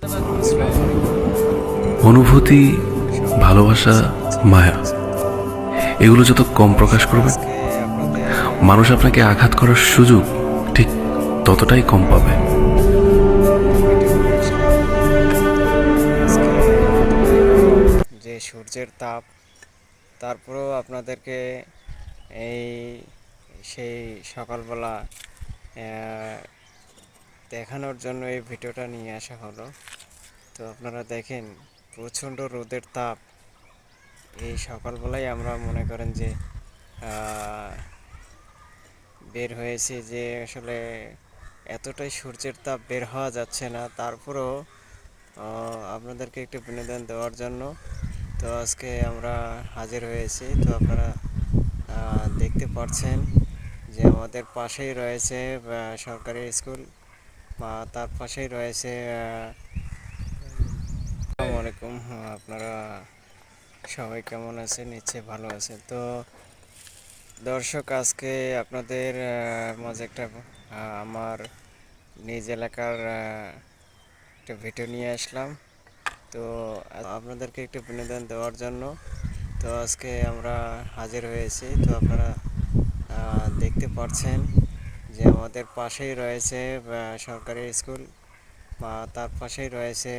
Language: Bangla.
আসসালামু আলাইকুম। অনুভূতি, সবাই কেমন ভালোবাসা, আছেন? নিশ্চয়ই ভালো মায়া আছেন। তো এগুলো যত কম প্রকাশ দর্শক করবেন, আজকে আপনাদের মানুষ আপনাকে আঘাত করার সুযোগ ঠিক ততটাই কম পাবে। একটা ভিডিও নিয়ে আসলাম। তো আজকে এতটাই গরম যে সূর্যের তাপ, তারপরেও আপনাদেরকে এই সেই সকালবেলা আহ, দেখানোর জন্য এই ভিডিওটা নিয়ে আসা হলো। তো আপনারা দেখেন, প্রচণ্ড রোদের তাপ। এই সকালবেলায় আমরা মনে করেন যে আহ, বের হয়েছি, যে আসলে এতটাই সূর্যের তাপ, বের হওয়া যাচ্ছে না। তারপরেও আপনাদেরকে একটু বিনোদন দেওয়ার জন্য তো আজকে আমরা হাজির হয়েছি। তো আপনারা দেখতে পাচ্ছেন যে আমাদের পাশেই রয়েছে সরকারি স্কুল, বা তার পাশেই রয়েছে আসসালামু আলাইকুম। আপনারা সবাই কেমন আছেন? নিশ্চয়ই ভালো আছেন। তো দর্শক আজকে আপনাদের মাঝে একটা আমার নিজ এলাকার একটা ভিডিও নিয়ে আসলাম। তো আপনাদেরকে একটু বিনোদন দেওয়ার জন্য তো আজকে আমরা হাজির হয়েছি। তো আপনারা দেখতে পাচ্ছেন যে আমাদের পাশেই রয়েছে সরকারি স্কুল, বা তার পাশেই রয়েছে